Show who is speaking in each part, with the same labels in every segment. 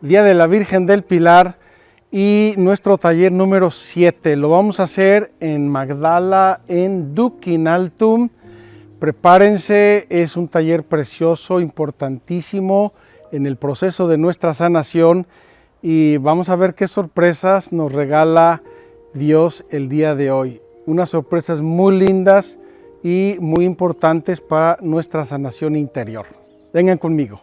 Speaker 1: Día de la Virgen del Pilar y nuestro taller número 7. Lo vamos a hacer en Magdala, en Duquinaltum. Prepárense, es un taller precioso, importantísimo en el proceso de nuestra sanación y vamos a ver qué sorpresas nos regala Dios el día de hoy. Unas sorpresas muy lindas y muy importantes para nuestra sanación interior. Vengan conmigo.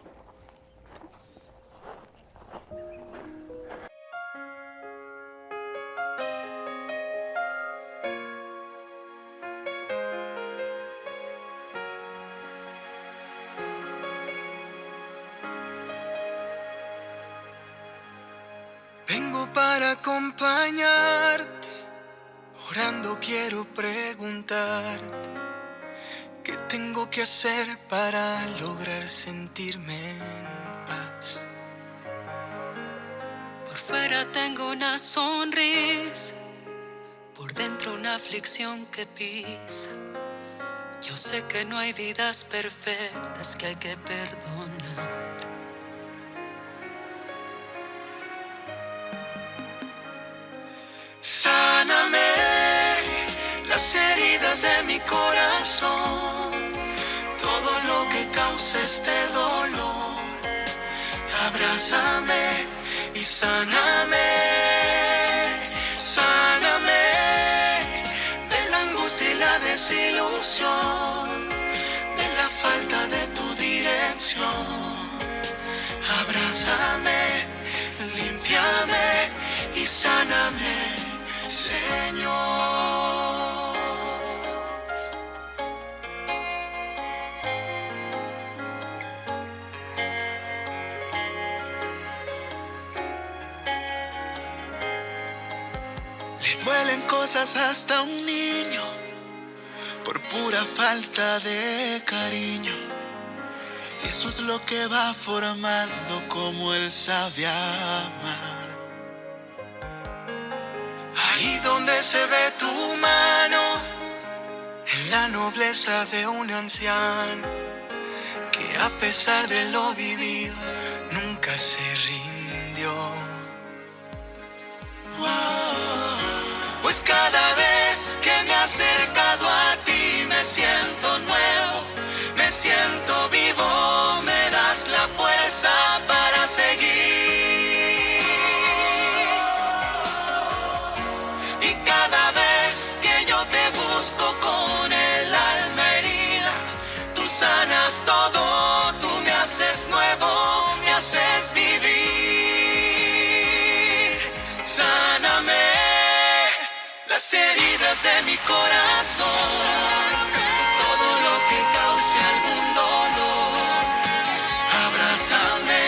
Speaker 2: Vengo para acompañarte, orando quiero preguntarte, ¿qué tengo que hacer para lograr sentirme en paz? Por fuera tengo una sonrisa, por dentro una aflicción que pisa. Yo sé que no hay vidas perfectas, que hay que perdonar. Sáname las heridas de mi corazón, todo lo que causa este dolor. Abrázame y sáname, sáname de la angustia y la desilusión, de la falta de tu dirección. Abrázame, límpiame y sáname, Señor. Le duelen cosas hasta a un niño por pura falta de cariño. Eso es lo que va formando como Él sabe amar. Ahí donde se ve tu mano, en la nobleza de un anciano, que a pesar de lo vivido, nunca se rindió. Pues cada vez que me he acercado a ti, me siento nuevo, me siento vivo, me das la fuerza para seguir. Y cada vez que yo te busco con el alma herida, tú sanas todo, tú me haces nuevo, me haces vivir. Sáname las heridas de mi corazón, todo lo que cause algún dolor. Abrázame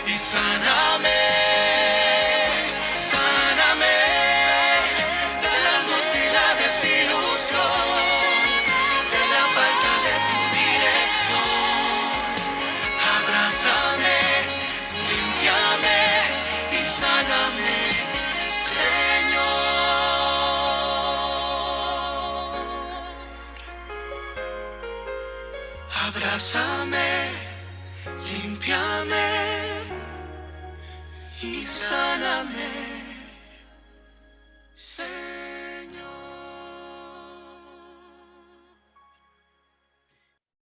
Speaker 2: y sáname, sáname de la angustia y la desilusión, de la falta de tu dirección. Abrázame, límpiame y sáname, Señor. Abrázame, límpiame y sáname, Señor.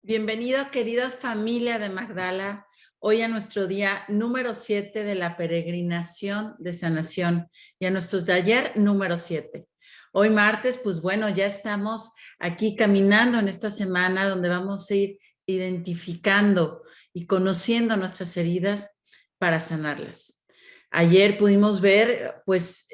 Speaker 3: Bienvenido, querida familia de Magdala, hoy a nuestro día número 7 de la peregrinación de sanación y a nuestro taller número 7. Hoy martes, pues bueno, ya estamos aquí caminando en esta semana donde vamos a ir identificando y conociendo nuestras heridas para sanarlas. Ayer pudimos ver, pues,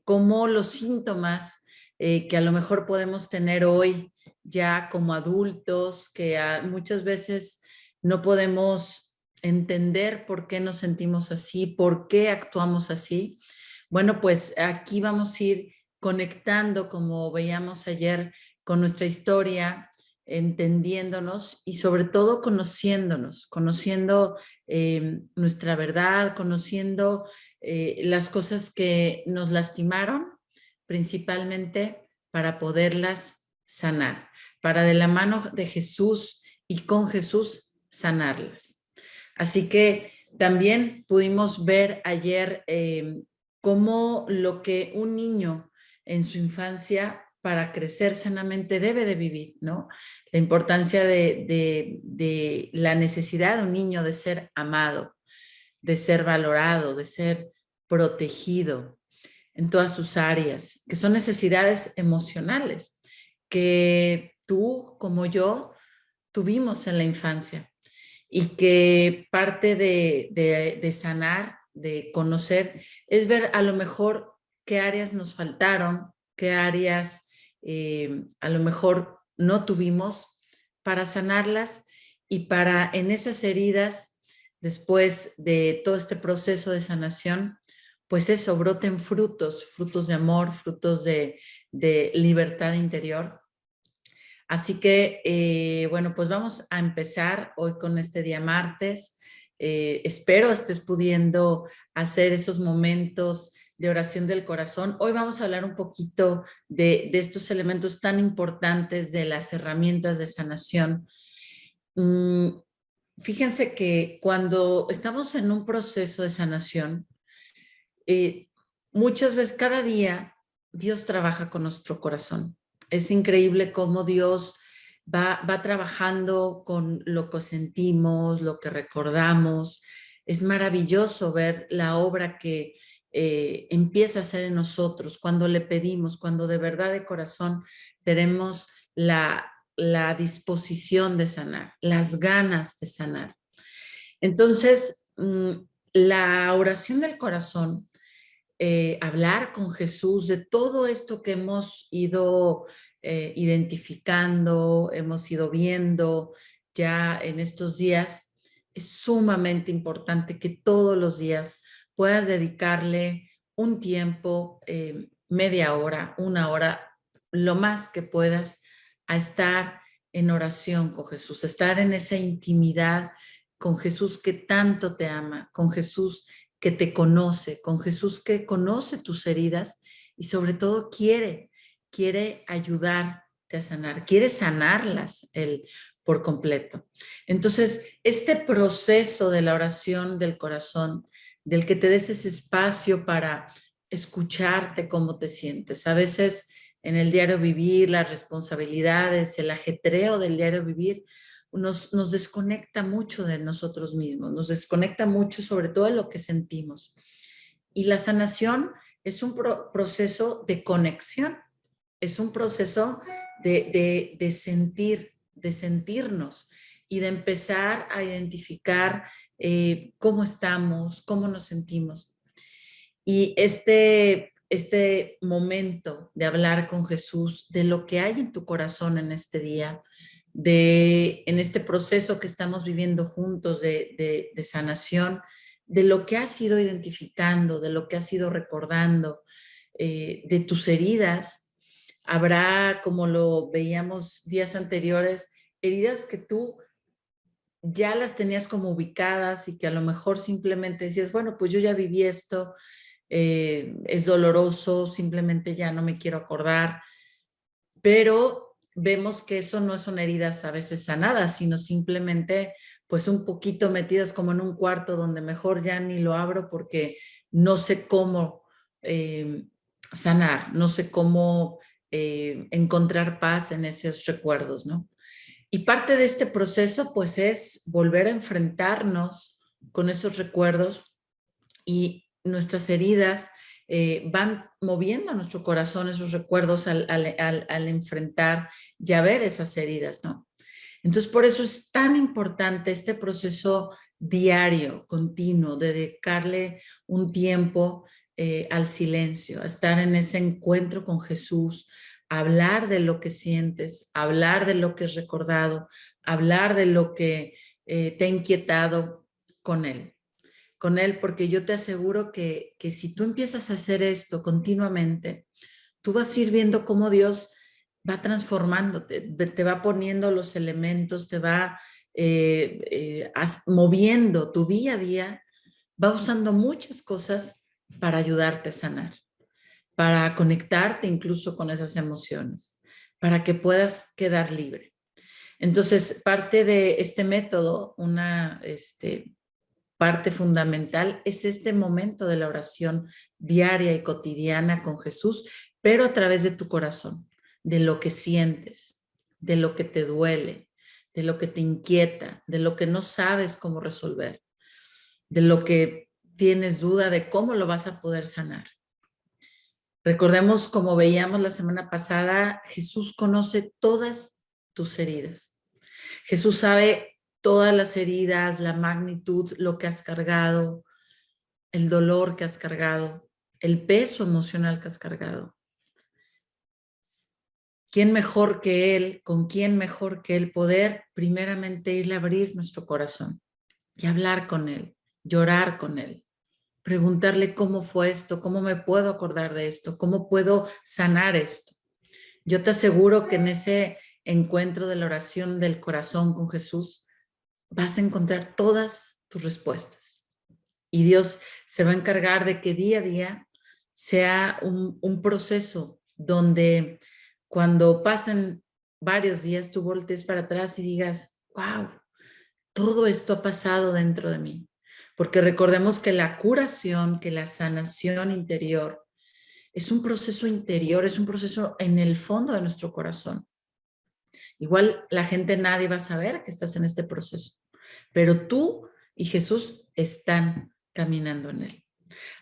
Speaker 3: cómo los síntomas que a lo mejor podemos tener hoy ya como adultos, que muchas veces no podemos entender por qué nos sentimos así, por qué actuamos así. Bueno, pues aquí vamos a ir conectando, como veíamos ayer, con nuestra historia, entendiéndonos y sobre todo conociéndonos, conociendo nuestra verdad, conociendo las cosas que nos lastimaron, principalmente para poderlas sanar, para de la mano de Jesús y con Jesús sanarlas. Así que También pudimos ver ayer cómo lo que un niño en su infancia para crecer sanamente debe de vivir, ¿no? La importancia de la necesidad de un niño de ser amado, de ser valorado, de ser protegido en todas sus áreas, que son necesidades emocionales que tú como yo tuvimos en la infancia y que parte de sanar, de conocer, es ver a lo mejor qué áreas nos faltaron, qué áreas a lo mejor no tuvimos para sanarlas y para en esas heridas, después de todo este proceso de sanación, pues eso, broten frutos, frutos de amor, frutos de libertad interior. Así que, bueno, pues vamos a empezar hoy con este día martes. Espero estés pudiendo hacer esos momentos de oración del corazón. Hoy vamos a hablar un poquito de estos elementos tan importantes de las herramientas de sanación. Fíjense que cuando estamos en un proceso de sanación, muchas veces, cada día, Dios trabaja con nuestro corazón. Es increíble cómo Dios va trabajando con lo que sentimos, lo que recordamos. Es maravilloso ver la obra que empieza a hacer en nosotros cuando le pedimos, cuando de verdad de corazón tenemos la disposición de sanar, las ganas de sanar. Entonces, la oración del corazón, hablar con Jesús de todo esto que hemos ido identificando, hemos ido viendo ya en estos días, es sumamente importante que todos los días puedas dedicarle un tiempo, media hora, una hora, lo más que puedas, a estar en oración con Jesús, estar en esa intimidad con Jesús que tanto te ama, con Jesús que te conoce, con Jesús que conoce tus heridas y sobre todo quiere ayudarte a sanar, quiere sanarlas él por completo. Entonces, este proceso de la oración del corazón, del que te des ese espacio para escucharte cómo te sientes. A veces en el diario vivir, las responsabilidades, el ajetreo del diario vivir, nos desconecta mucho de nosotros mismos, nos desconecta mucho sobre todo de lo que sentimos. Y la sanación es un proceso de conexión, es un proceso de sentir, de sentirnos y de empezar a identificar cómo estamos, cómo nos sentimos. Y este momento de hablar con Jesús de lo que hay en tu corazón en este día, en este proceso que estamos viviendo juntos de sanación, de lo que has ido identificando, de lo que has ido recordando, de tus heridas. Habrá, como lo veíamos días anteriores, heridas que tú ya las tenías como ubicadas y que a lo mejor simplemente decías, bueno, pues yo ya viví esto, es doloroso, simplemente ya no me quiero acordar, pero vemos que eso no son heridas a veces sanadas, sino simplemente pues un poquito metidas como en un cuarto donde mejor ya ni lo abro porque no sé cómo sanar, no sé cómo encontrar paz en esos recuerdos, ¿no? Y parte de este proceso pues es volver a enfrentarnos con esos recuerdos y nuestras heridas van moviendo nuestro corazón, esos recuerdos al enfrentar y a ver esas heridas, ¿no? Entonces, por eso es tan importante este proceso diario, continuo, de dedicarle un tiempo al silencio, a estar en ese encuentro con Jesús, hablar de lo que sientes, hablar de lo que has recordado, hablar de lo que te ha inquietado con Él. Con Él, porque yo te aseguro que si tú empiezas a hacer esto continuamente, tú vas a ir viendo cómo Dios va transformándote, te va poniendo los elementos, te va moviendo tu día a día, va usando muchas cosas para ayudarte a sanar, para conectarte incluso con esas emociones, para que puedas quedar libre. Entonces, parte de este método, parte fundamental es este momento de la oración diaria y cotidiana con Jesús, pero a través de tu corazón, de lo que sientes, de lo que te duele, de lo que te inquieta, de lo que no sabes cómo resolver, de lo que tienes duda de cómo lo vas a poder sanar. Recordemos, como veíamos la semana pasada, Jesús conoce todas tus heridas. Jesús sabe todas las heridas, la magnitud, lo que has cargado, el dolor que has cargado, el peso emocional que has cargado. ¿Quién mejor que Él, con quién mejor que Él poder primeramente irle a abrir nuestro corazón y hablar con Él, llorar con Él, preguntarle cómo fue esto, cómo me puedo acordar de esto, cómo puedo sanar esto? Yo te aseguro que en ese encuentro de la oración del corazón con Jesús vas a encontrar todas tus respuestas. Y Dios se va a encargar de que día a día sea un proceso donde cuando pasen varios días tú voltees para atrás y digas, wow, todo esto ha pasado dentro de mí. Porque recordemos que la curación, que la sanación interior es un proceso interior, es un proceso en el fondo de nuestro corazón. Igual la gente, nadie va a saber que estás en este proceso, pero tú y Jesús están caminando en él.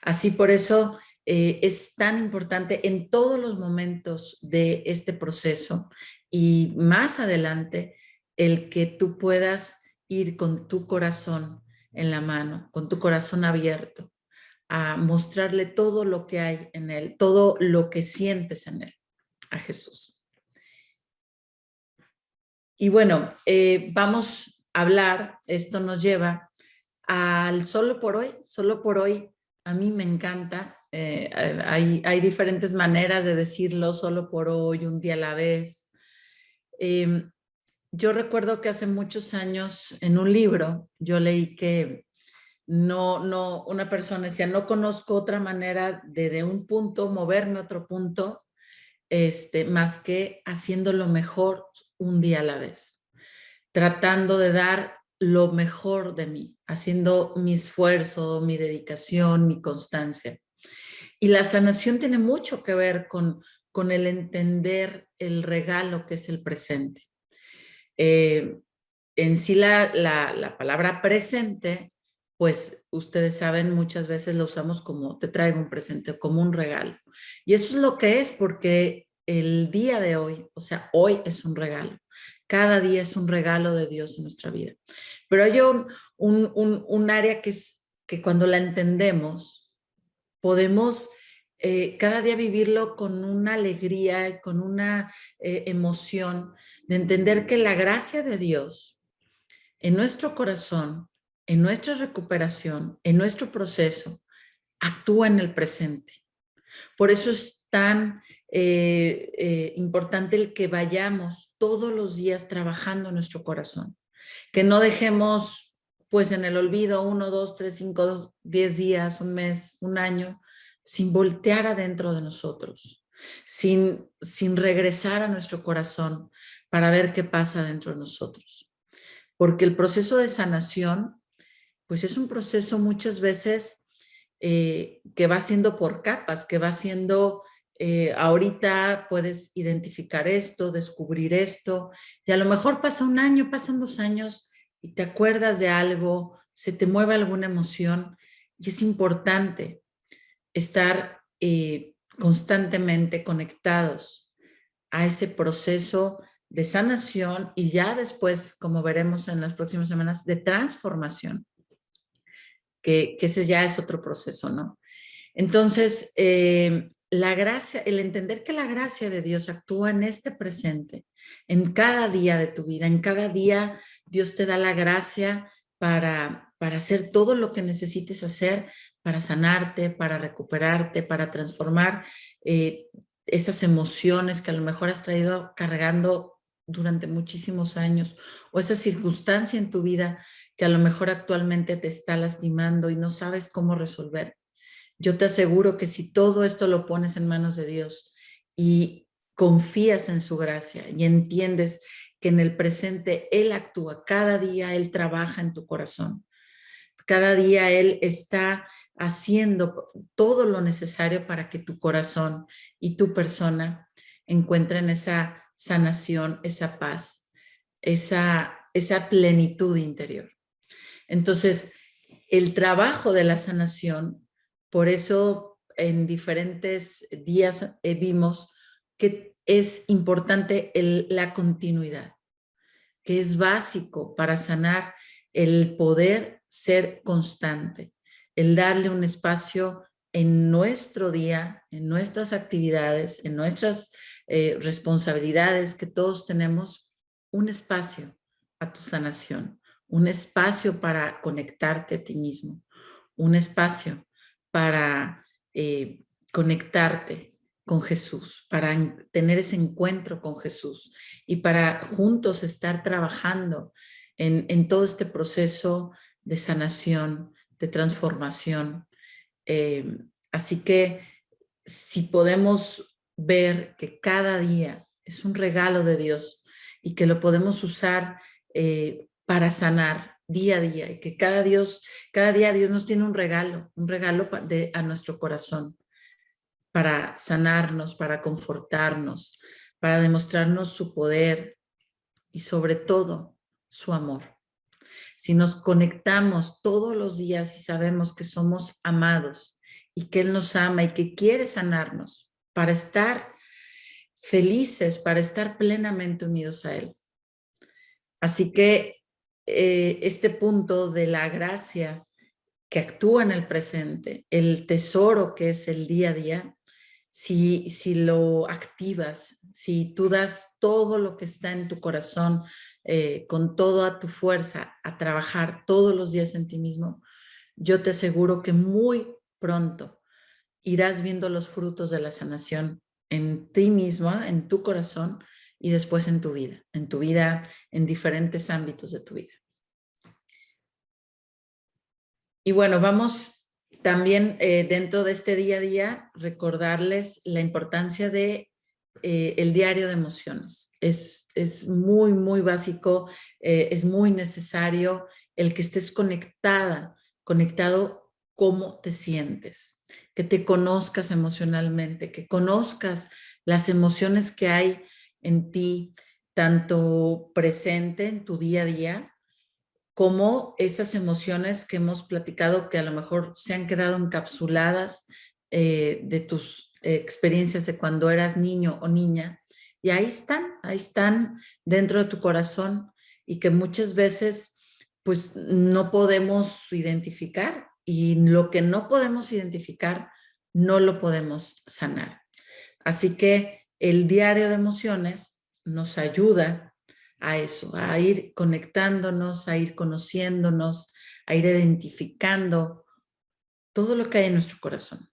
Speaker 3: Así por eso es tan importante en todos los momentos de este proceso y más adelante el que tú puedas ir con tu corazón en la mano, con tu corazón abierto, a mostrarle todo lo que hay en él, todo lo que sientes en él, a Jesús. Y bueno, vamos a hablar, esto nos lleva al solo por hoy. Solo por hoy a mí me encanta, hay diferentes maneras de decirlo, solo por hoy, un día a la vez. Yo recuerdo que hace muchos años en un libro yo leí que una persona decía, no conozco otra manera de un punto moverme a otro punto, más que haciendo lo mejor un día a la vez, tratando de dar lo mejor de mí, haciendo mi esfuerzo, mi dedicación, mi constancia. Y la sanación tiene mucho que ver con el entender el regalo que es el presente. En sí la palabra presente, pues ustedes saben, muchas veces lo usamos como te traigo un presente, como un regalo. Y eso es lo que es, porque el día de hoy, o sea, hoy es un regalo. Cada día es un regalo de Dios en nuestra vida. Pero hay un área que cuando la entendemos, podemos cada día vivirlo con una alegría, con una emoción de entender que la gracia de Dios en nuestro corazón, en nuestra recuperación, en nuestro proceso, actúa en el presente. Por eso es tan importante el que vayamos todos los días trabajando nuestro corazón, que no dejemos pues en el olvido 1, 2, 3, 5, 10 días, un mes, un año, sin voltear adentro de nosotros, sin regresar a nuestro corazón para ver qué pasa dentro de nosotros. Porque el proceso de sanación, pues es un proceso muchas veces que va siendo por capas, que va siendo, ahorita puedes identificar esto, descubrir esto, y a lo mejor pasa un año, pasan 2 años y te acuerdas de algo, se te mueve alguna emoción, y es importante estar constantemente conectados a ese proceso de sanación y ya después, como veremos en las próximas semanas, de transformación, que ese ya es otro proceso, ¿no? Entonces, la gracia, el entender que la gracia de Dios actúa en este presente, en cada día de tu vida, en cada día Dios te da la gracia para hacer todo lo que necesites hacer, para sanarte, para recuperarte, para transformar esas emociones que a lo mejor has traído cargando durante muchísimos años, o esa circunstancia en tu vida que a lo mejor actualmente te está lastimando y no sabes cómo resolver. Yo te aseguro que si todo esto lo pones en manos de Dios y confías en su gracia y entiendes que en el presente Él actúa, cada día Él trabaja en tu corazón, Cada día Él está haciendo todo lo necesario para que tu corazón y tu persona encuentren esa sanación, esa paz, esa plenitud interior. Entonces, el trabajo de la sanación, por eso en diferentes días vimos que es importante la continuidad, que es básico para sanar, el poder ser constante, el darle un espacio en nuestro día, en nuestras actividades, en nuestras responsabilidades que todos tenemos, un espacio a tu sanación, un espacio para conectarte a ti mismo, un espacio para conectarte con Jesús, para tener ese encuentro con Jesús y para juntos estar trabajando en todo este proceso de sanación, de transformación. Así que si podemos ver que cada día es un regalo de Dios y que lo podemos usar para sanar día a día, y que cada día Dios nos tiene un regalo a nuestro corazón para sanarnos, para confortarnos, para demostrarnos su poder y sobre todo su amor. Si nos conectamos todos los días y sabemos que somos amados y que Él nos ama y que quiere sanarnos para estar felices, para estar plenamente unidos a Él. Así que este punto de la gracia que actúa en el presente, el tesoro que es el día a día, si lo activas, si tú das todo lo que está en tu corazón, con toda tu fuerza a trabajar todos los días en ti mismo, yo te aseguro que muy pronto irás viendo los frutos de la sanación en ti misma, en tu corazón y después en tu vida, en diferentes ámbitos de tu vida. Y bueno, vamos también dentro de este día a día recordarles la importancia de el diario de emociones. Es muy, muy básico, es muy necesario el que estés conectado cómo te sientes, que te conozcas emocionalmente, que conozcas las emociones que hay en ti, tanto presente en tu día a día, como esas emociones que hemos platicado que a lo mejor se han quedado encapsuladas de tus experiencias de cuando eras niño o niña, y ahí están dentro de tu corazón y que muchas veces pues no podemos identificar, y lo que no podemos identificar no lo podemos sanar. Así que el diario de emociones nos ayuda a eso, a ir conectándonos, a ir conociéndonos, a ir identificando todo lo que hay en nuestro corazón.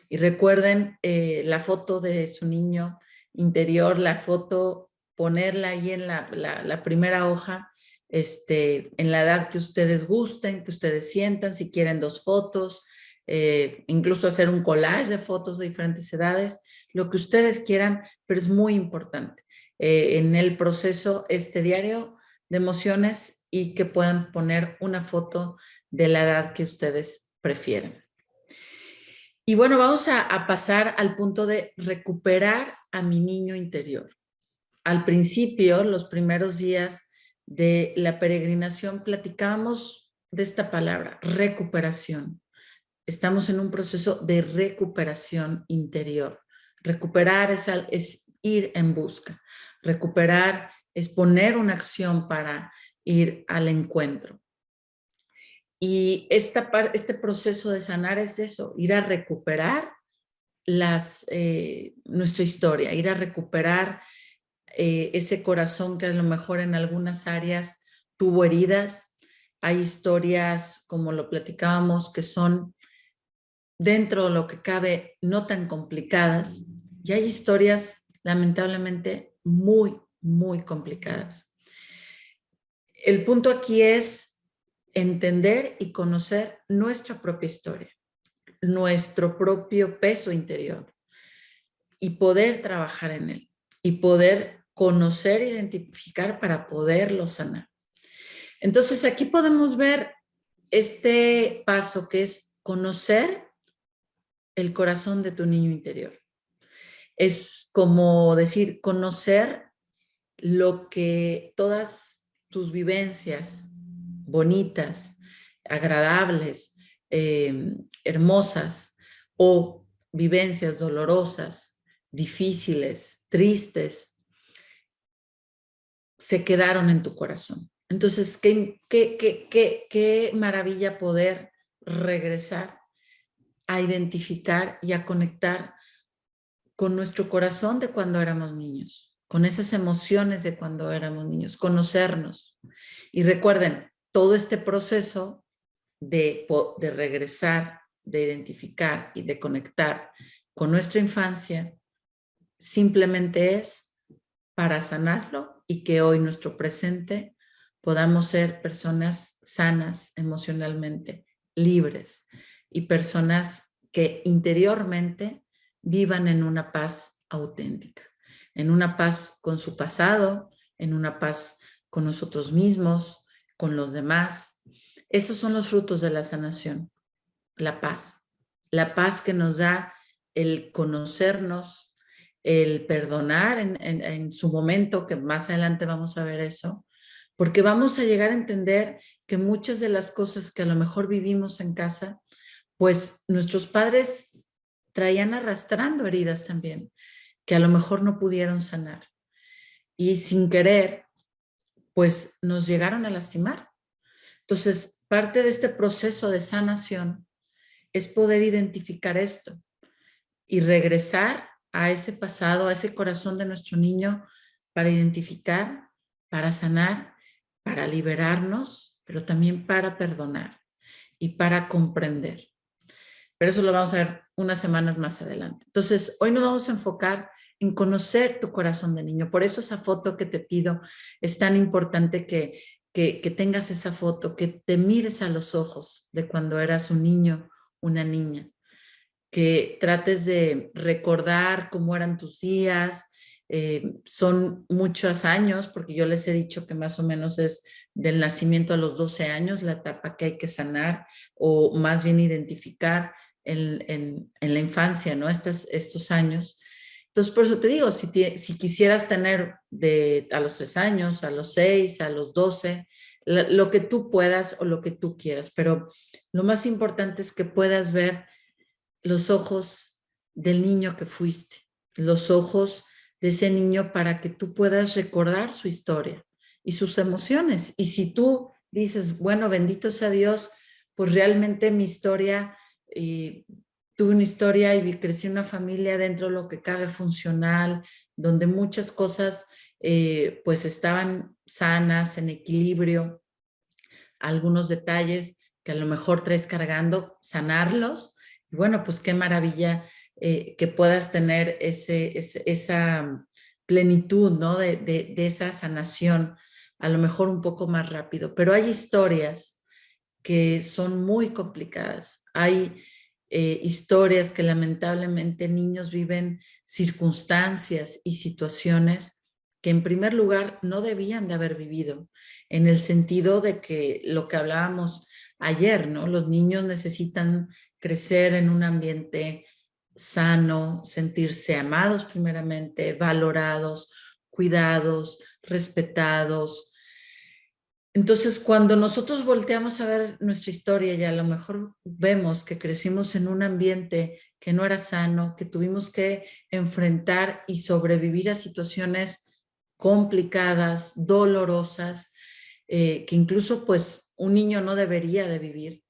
Speaker 3: Y recuerden la foto de su niño interior, la foto, ponerla ahí en la primera hoja, en la edad que ustedes gusten, que ustedes sientan, si quieren 2 fotos, incluso hacer un collage de fotos de diferentes edades, lo que ustedes quieran, pero es muy importante en el proceso este diario de emociones, y que puedan poner una foto de la edad que ustedes prefieran. Y bueno, vamos a pasar al punto de recuperar a mi niño interior. Al principio, los primeros días de la peregrinación, platicábamos de esta palabra, recuperación. Estamos en un proceso de recuperación interior. Recuperar es ir en busca. Recuperar es poner una acción para ir al encuentro. Y este proceso de sanar es eso, ir a recuperar nuestra historia, ir a recuperar ese corazón que a lo mejor en algunas áreas tuvo heridas. Hay historias, como lo platicábamos, que son dentro de lo que cabe no tan complicadas, y hay historias lamentablemente muy, muy complicadas. El punto aquí es entender y conocer nuestra propia historia, nuestro propio peso interior, y poder trabajar en él y poder conocer e identificar para poderlo sanar. Entonces aquí podemos ver este paso que es conocer el corazón de tu niño interior. Es como decir, conocer lo que todas tus vivencias bonitas, agradables, hermosas o vivencias dolorosas, difíciles, tristes, se quedaron en tu corazón. Entonces, qué maravilla poder regresar a identificar y a conectar con nuestro corazón de cuando éramos niños, con esas emociones de cuando éramos niños, conocernos. Y recuerden, todo este proceso de regresar, de identificar y de conectar con nuestra infancia, simplemente es para sanarlo y que hoy nuestro presente podamos ser personas sanas emocionalmente, libres y personas que interiormente vivan en una paz auténtica, en una paz con su pasado, en una paz con nosotros mismos, con los demás. Esos son los frutos de la sanación, la paz que nos da el conocernos, el perdonar en su momento, que más adelante vamos a ver eso, porque vamos a llegar a entender que muchas de las cosas que a lo mejor vivimos en casa, pues nuestros padres traían arrastrando heridas también, que a lo mejor no pudieron sanar. Y sin querer, pues nos llegaron a lastimar. Entonces, parte de este proceso de sanación es poder identificar esto y regresar a ese pasado, a ese corazón de nuestro niño para identificar, para sanar, para liberarnos, pero también para perdonar y para comprender. Pero eso lo vamos a ver unas semanas más adelante. Entonces, hoy nos vamos a enfocar en conocer tu corazón de niño. Por eso esa foto que te pido es tan importante que tengas esa foto, que te mires a los ojos de cuando eras un niño, una niña, que trates de recordar cómo eran tus días. Son muchos años, porque yo les he dicho que más o menos es del nacimiento a los 12 años la etapa que hay que sanar o más bien identificar en la infancia, ¿no? Estos años. Entonces, por eso te digo, si quisieras tener a los 3 años, a los 6, a los 12, lo que tú puedas o lo que tú quieras, pero lo más importante es que puedas ver los ojos del niño que fuiste, los ojos de ese niño para que tú puedas recordar su historia y sus emociones. Y si tú dices, bueno, bendito sea Dios, pues realmente mi historia, tuve una historia y crecí en una familia dentro de lo que cabe funcional, donde muchas cosas pues estaban sanas, en equilibrio, algunos detalles que a lo mejor traes cargando, sanarlos. Y bueno, pues qué maravilla que puedas tener esa plenitud, ¿no? De esa sanación, a lo mejor un poco más rápido. Pero hay historias que son muy complicadas. Hay historias que lamentablemente niños viven circunstancias y situaciones que en primer lugar no debían de haber vivido, en el sentido de que lo que hablábamos ayer, ¿no? Los niños necesitan crecer en un ambiente sano, sentirse amados primeramente, valorados, cuidados, respetados. Entonces, cuando nosotros volteamos a ver nuestra historia y a lo mejor vemos que crecimos en un ambiente que no era sano, que tuvimos que enfrentar y sobrevivir a situaciones complicadas, dolorosas, que incluso pues un niño no debería de vivir,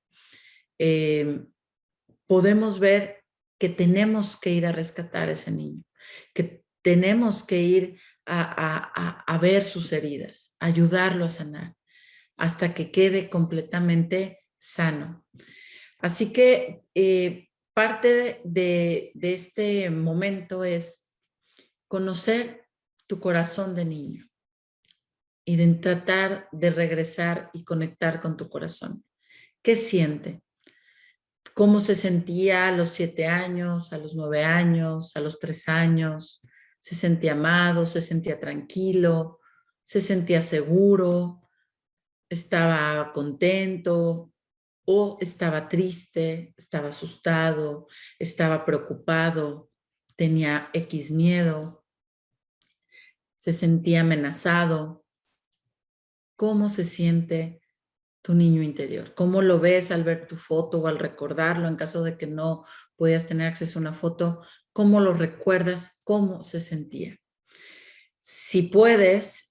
Speaker 3: podemos ver que tenemos que ir a rescatar a ese niño, que tenemos que ir a ver sus heridas, ayudarlo a sanar hasta que quede completamente sano. Así que parte de este momento es conocer tu corazón de niño y de tratar de regresar y conectar con tu corazón. ¿Qué siente? ¿Cómo se sentía a los 7 años, a los 9 años, a los 3 años? ¿Se sentía amado? ¿Se sentía tranquilo? ¿Se sentía seguro? ¿Estaba contento? o estaba triste, estaba asustado, estaba preocupado, tenía X miedo, se sentía amenazado. ¿Cómo se siente tu niño interior? ¿Cómo lo ves al ver tu foto o al recordarlo en caso de que no puedas tener acceso a una foto? ¿Cómo lo recuerdas? ¿Cómo se sentía? Si puedes,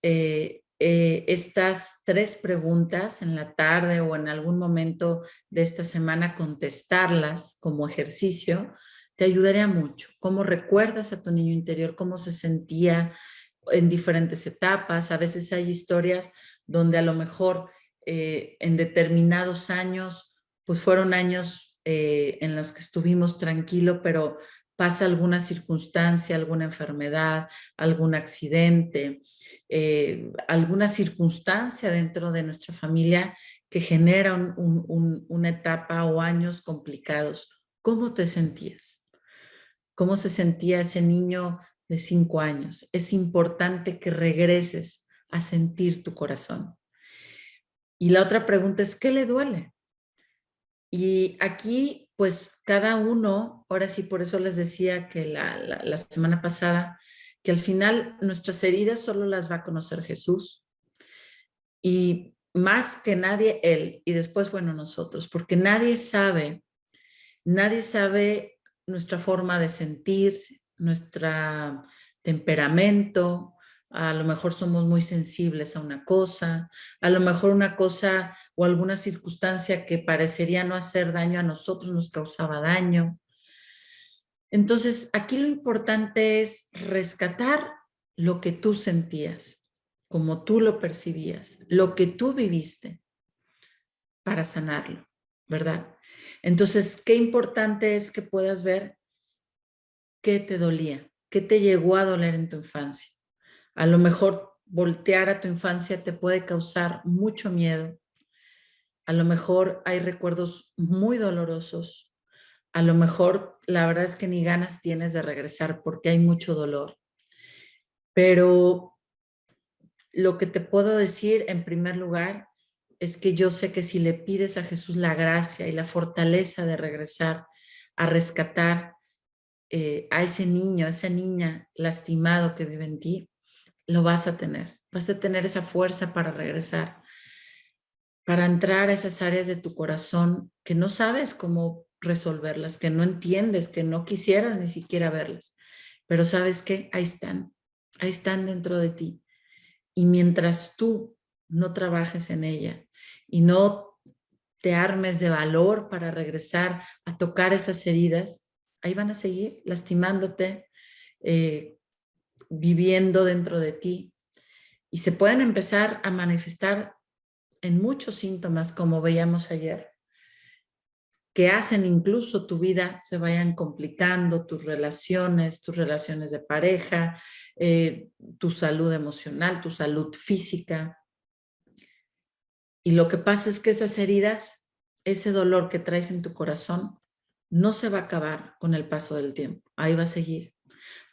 Speaker 3: estas 3 preguntas en la tarde o en algún momento de esta semana contestarlas como ejercicio, te ayudaría mucho. ¿Cómo recuerdas a tu niño interior? ¿Cómo se sentía en diferentes etapas? A veces hay historias donde a lo mejor en determinados años, pues fueron años en los que estuvimos tranquilos, pero pasa alguna circunstancia, alguna enfermedad, algún accidente, alguna circunstancia dentro de nuestra familia que genera una etapa o años complicados. ¿Cómo te sentías? ¿Cómo se sentía ese niño de 5 años? Es importante que regreses a sentir tu corazón. Y la otra pregunta es, ¿qué le duele? Y aquí, pues cada uno, ahora sí, por eso les decía que la semana pasada, que al final nuestras heridas solo las va a conocer Jesús y más que nadie Él y después, bueno, nosotros, porque nadie sabe nuestra forma de sentir, nuestro temperamento. A lo mejor somos muy sensibles a una cosa, a lo mejor una cosa o alguna circunstancia que parecería no hacer daño a nosotros nos causaba daño. Entonces, aquí lo importante es rescatar lo que tú sentías, como tú lo percibías, lo que tú viviste para sanarlo, ¿verdad? Entonces, qué importante es que puedas ver qué te dolía, qué te llegó a doler en tu infancia. A lo mejor voltear a tu infancia te puede causar mucho miedo. A lo mejor hay recuerdos muy dolorosos. A lo mejor la verdad es que ni ganas tienes de regresar porque hay mucho dolor. Pero lo que te puedo decir en primer lugar es que yo sé que si le pides a Jesús la gracia y la fortaleza de regresar a rescatar a ese niño, a esa niña lastimado que vive en ti, lo vas a tener. Vas a tener esa fuerza para regresar, para entrar a esas áreas de tu corazón que no sabes cómo resolverlas, que no entiendes, que no quisieras ni siquiera verlas. Pero sabes que ahí están dentro de ti. Y mientras tú no trabajes en ella y no te armes de valor para regresar a tocar esas heridas, ahí van a seguir lastimándote, viviendo dentro de ti. Y se pueden empezar a manifestar en muchos síntomas, como veíamos ayer, que hacen incluso tu vida se vayan complicando, tus relaciones de pareja, tu salud emocional, tu salud física. Y lo que pasa es que esas heridas, ese dolor que traes en tu corazón, no se va a acabar con el paso del tiempo. Ahí va a seguir.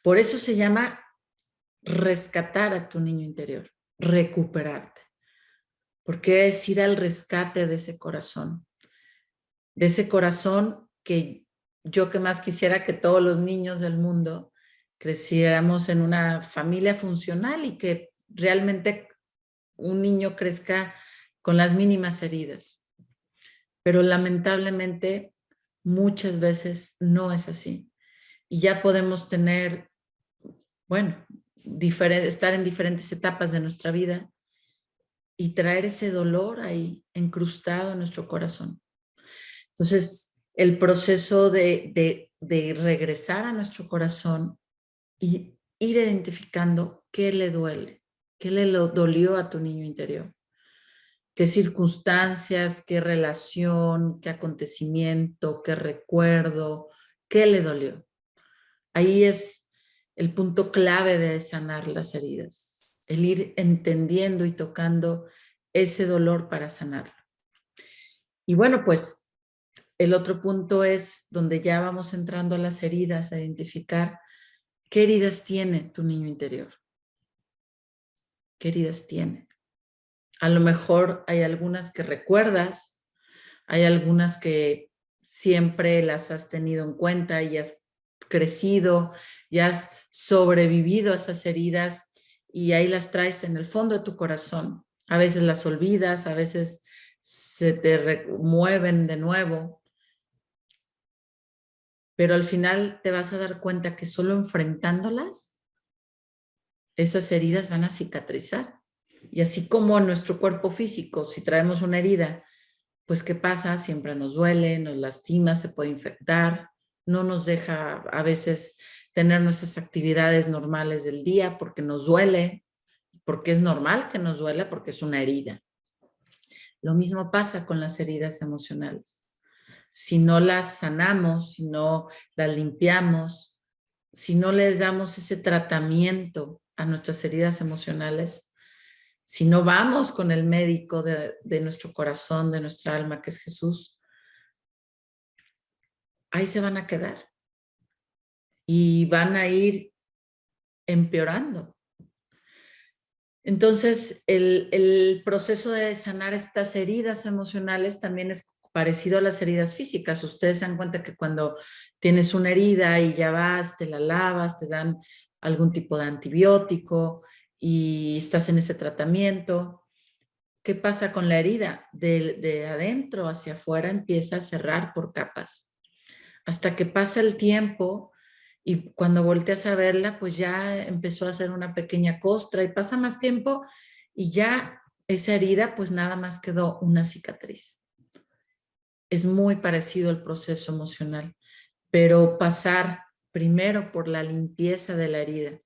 Speaker 3: Por eso se llama rescatar a tu niño interior, recuperarte. Porque es ir al rescate de ese corazón que yo que más quisiera que todos los niños del mundo creciéramos en una familia funcional y que realmente un niño crezca con las mínimas heridas. Pero lamentablemente muchas veces no es así. Y ya podemos tener, bueno, estar en diferentes etapas de nuestra vida y traer ese dolor ahí encrustado en nuestro corazón. Entonces, el proceso de regresar a nuestro corazón y ir identificando qué le duele, qué le dolió a tu niño interior, qué circunstancias, qué relación, qué acontecimiento, qué recuerdo, qué le dolió. Ahí es el punto clave de sanar las heridas, el ir entendiendo y tocando ese dolor para sanarlo. Y bueno, pues el otro punto es donde ya vamos entrando a las heridas, a identificar qué heridas tiene tu niño interior. ¿Qué heridas tiene? A lo mejor hay algunas que recuerdas, Hay algunas que siempre las has tenido en cuenta y has crecido, y has sobrevivido a esas heridas y ahí las traes en el fondo de tu corazón. A veces las olvidas, a veces se te remueven de nuevo, pero al final te vas a dar cuenta que solo enfrentándolas, esas heridas van a cicatrizar. Y así como en nuestro cuerpo físico, si traemos una herida, pues ¿qué pasa? Siempre nos duele, nos lastima, se puede infectar, no nos deja a veces tener nuestras actividades normales del día porque nos duele, porque es normal que nos duela, porque es una herida. Lo mismo pasa con las heridas emocionales. Si no las sanamos, si no las limpiamos, si no les damos ese tratamiento a nuestras heridas emocionales, si no vamos con el médico de nuestro corazón, de nuestra alma, que es Jesús, ahí se van a quedar y van a ir empeorando. Entonces, el proceso de sanar estas heridas emocionales también es parecido a las heridas físicas. Ustedes se dan cuenta que cuando tienes una herida y ya vas, te la lavas, te dan algún tipo de antibiótico y estás en ese tratamiento. ¿Qué pasa con la herida? De adentro hacia afuera empieza a cerrar por capas. Hasta que pasa el tiempo y cuando volteas a verla, pues ya empezó a hacer una pequeña costra y pasa más tiempo y ya esa herida, pues nada más quedó una cicatriz. Es muy parecido al proceso emocional, pero pasar primero por la limpieza de la herida,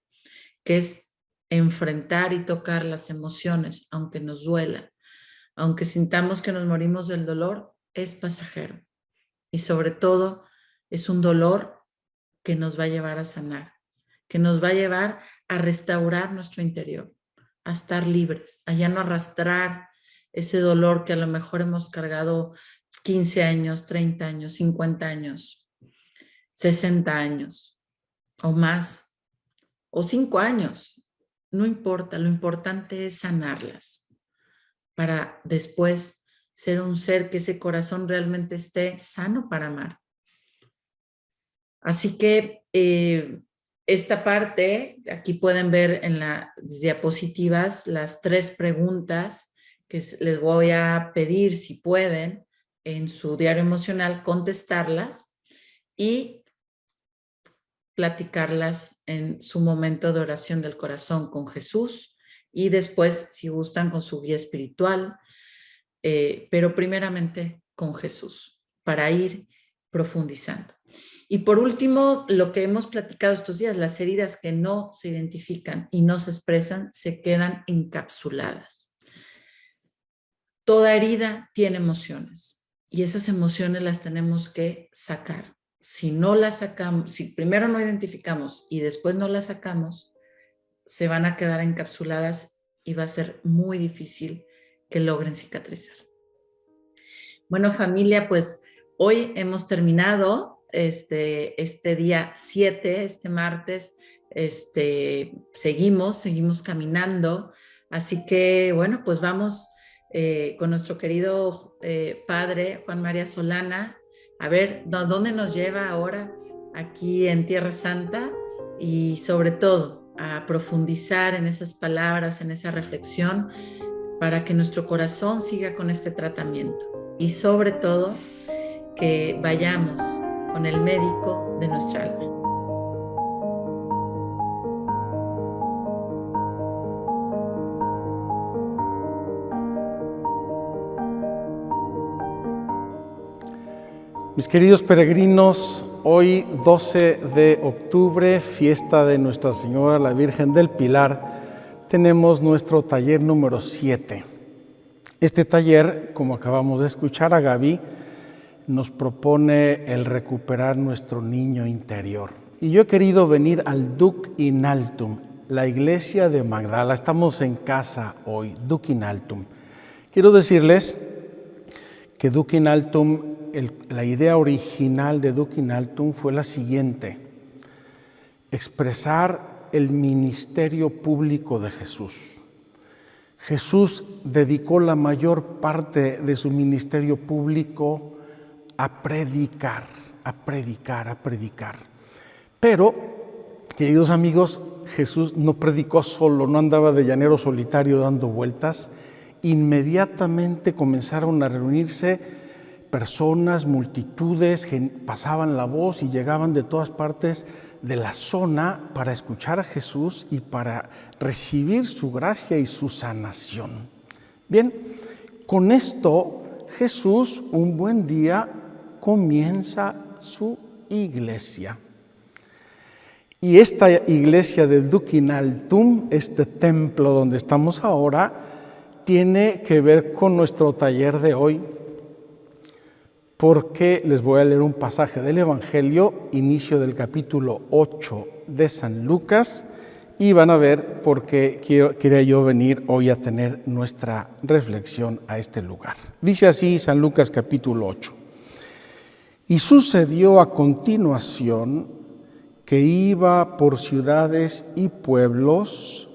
Speaker 3: que es enfrentar y tocar las emociones, aunque nos duela, aunque sintamos que nos morimos del dolor, es pasajero. Y sobre todo, es un dolor que nos va a llevar a sanar, que nos va a llevar a restaurar nuestro interior, a estar libres, a ya no arrastrar ese dolor que a lo mejor hemos cargado 15 años, 30 años, 50 años, 60 años o más, o 5 años. No importa, lo importante es sanarlas para después ser un ser que ese corazón realmente esté sano para amar. Así que esta parte, aquí pueden ver en las diapositivas las 3 preguntas que les voy a pedir, si pueden, en su diario emocional, contestarlas y platicarlas en su momento de oración del corazón con Jesús y después, si gustan, con su guía espiritual, pero primeramente con Jesús, para ir profundizando. Y por último, lo que hemos platicado estos días, las heridas que no se identifican y no se expresan, se quedan encapsuladas. Toda herida tiene emociones y esas emociones las tenemos que sacar. Si no las sacamos, si primero no identificamos y después no las sacamos, se van a quedar encapsuladas y va a ser muy difícil que logren cicatrizar. Bueno, familia, pues hoy hemos terminado este día 7, este martes, seguimos caminando. Así que, bueno, pues vamos con nuestro querido padre Juan María Solana, a ver dónde nos lleva ahora aquí en Tierra Santa y sobre todo a profundizar en esas palabras, en esa reflexión, para que nuestro corazón siga con este tratamiento y sobre todo que vayamos con el médico de nuestra alma.
Speaker 1: Mis queridos peregrinos, hoy 12 de octubre, fiesta de Nuestra Señora la Virgen del Pilar, tenemos nuestro taller número 7. Este taller, como acabamos de escuchar a Gaby, nos propone el recuperar nuestro niño interior. Y yo he querido venir al Duc in Altum, la iglesia de Magdala. Estamos en casa hoy, Duc in Altum. Quiero decirles que Duc in Altum, la idea original de Duc in Altum fue la siguiente: expresar el ministerio público de Jesús. Jesús dedicó la mayor parte de su ministerio público a predicar. Pero, queridos amigos, Jesús no predicó solo, no andaba de llanero solitario dando vueltas. Inmediatamente comenzaron a reunirse personas, multitudes, pasaban la voz y llegaban de todas partes de la zona para escuchar a Jesús y para recibir su gracia y su sanación. Bien, con esto Jesús un buen día comienza su iglesia. Y esta iglesia del Dukinaltum, este templo donde estamos ahora, tiene que ver con nuestro taller de hoy, porque les voy a leer un pasaje del Evangelio, inicio del capítulo 8 de San Lucas, y van a ver por qué quería yo venir hoy a tener nuestra reflexión a este lugar. Dice así San Lucas capítulo 8. Y sucedió a continuación que iba por ciudades y pueblos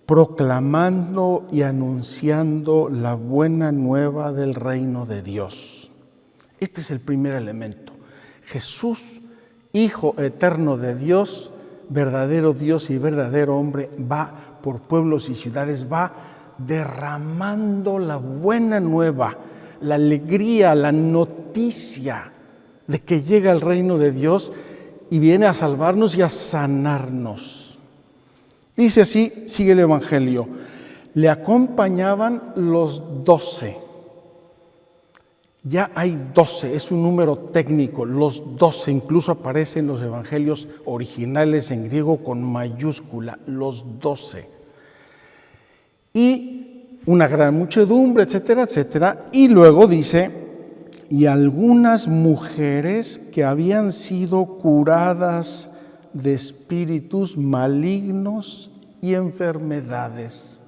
Speaker 1: proclamando y anunciando la buena nueva del reino de Dios. Este es el primer elemento. Jesús, Hijo eterno de Dios, verdadero Dios y verdadero hombre, va por pueblos y ciudades, va derramando la buena nueva, la alegría, la noticia de que llega el reino de Dios y viene a salvarnos y a sanarnos. Dice así, sigue el Evangelio. Le acompañaban los 12. Ya hay 12, es un número técnico, los 12, incluso aparece en los evangelios originales en griego con mayúscula, los 12. Y una gran muchedumbre, etcétera, etcétera. Y luego dice, y algunas mujeres que habían sido curadas de espíritus malignos y enfermedades.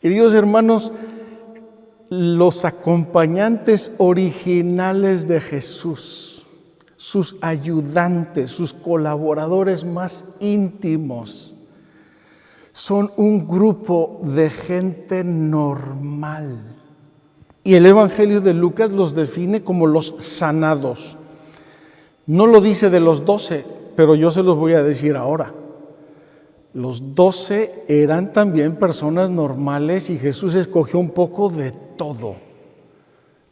Speaker 1: Queridos hermanos, los acompañantes originales de Jesús, sus ayudantes, sus colaboradores más íntimos, son un grupo de gente normal. Y el Evangelio de Lucas los define como los sanados. No lo dice de los 12, pero yo se los voy a decir ahora. Los 12 eran también personas normales y Jesús escogió un poco de todo.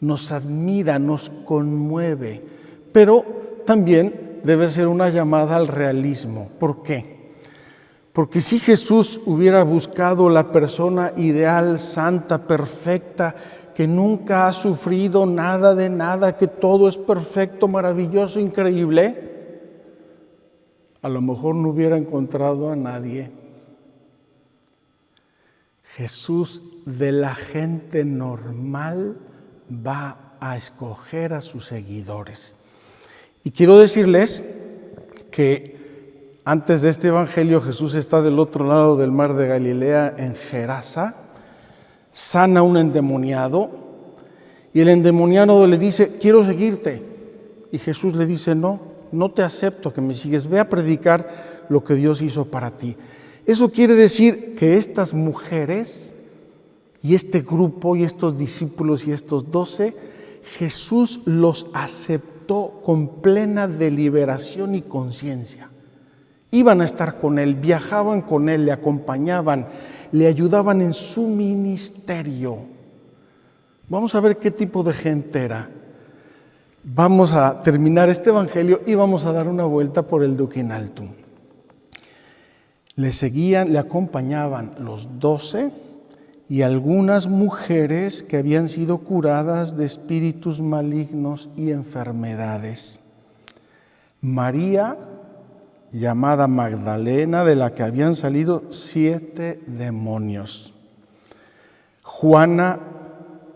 Speaker 1: Nos admira, nos conmueve, pero también debe ser una llamada al realismo. ¿Por qué? Porque si Jesús hubiera buscado la persona ideal, santa, perfecta, que nunca ha sufrido nada de nada, que todo es perfecto, maravilloso, increíble, a lo mejor no hubiera encontrado a nadie. Jesús de la gente normal va a escoger a sus seguidores. Y quiero decirles que antes de este evangelio Jesús está del otro lado del mar de Galilea en Gerasa, sana a un endemoniado y el endemoniado le dice, quiero seguirte. Y Jesús le dice, no te acepto que me sigues, ve a predicar lo que Dios hizo para ti. Eso quiere decir que estas mujeres y este grupo y estos discípulos y estos 12, Jesús los aceptó con plena deliberación y conciencia. Iban a estar con Él, viajaban con Él, le acompañaban, le ayudaban en su ministerio. Vamos a ver qué tipo de gente era. Vamos a terminar este evangelio y vamos a dar una vuelta por el Dukinaltum. Le seguían, le acompañaban los 12 y algunas mujeres que habían sido curadas de espíritus malignos y enfermedades. María, llamada Magdalena, de la que habían salido 7 demonios. Juana,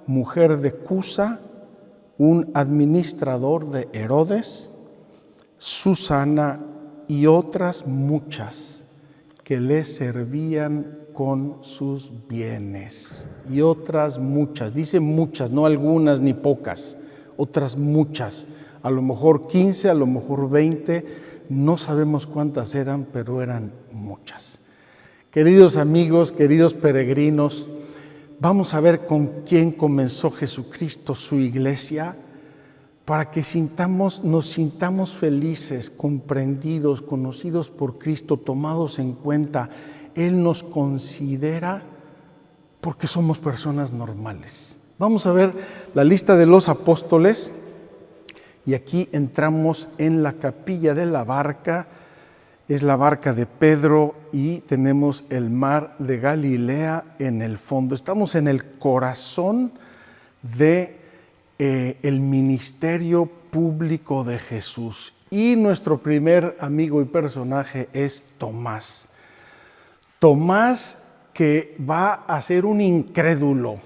Speaker 1: mujer de Cusa, un administrador de Herodes. Susana y otras muchas que le servían con sus bienes. Y otras muchas, dice muchas, no algunas ni pocas, otras muchas, a lo mejor 15, a lo mejor 20, no sabemos cuántas eran, pero eran muchas, Queridos amigos, queridos peregrinos, vamos a ver con quién comenzó Jesucristo su iglesia para que nos sintamos felices, comprendidos, conocidos por Cristo, tomados en cuenta. Él nos considera porque somos personas normales. Vamos a ver la lista de los apóstoles y aquí entramos en la capilla de la barca. Es la barca de Pedro y tenemos el mar de Galilea en el fondo. Estamos en el corazón de el ministerio público de Jesús. Y nuestro primer amigo y personaje es Tomás. Tomás, que va a ser un incrédulo.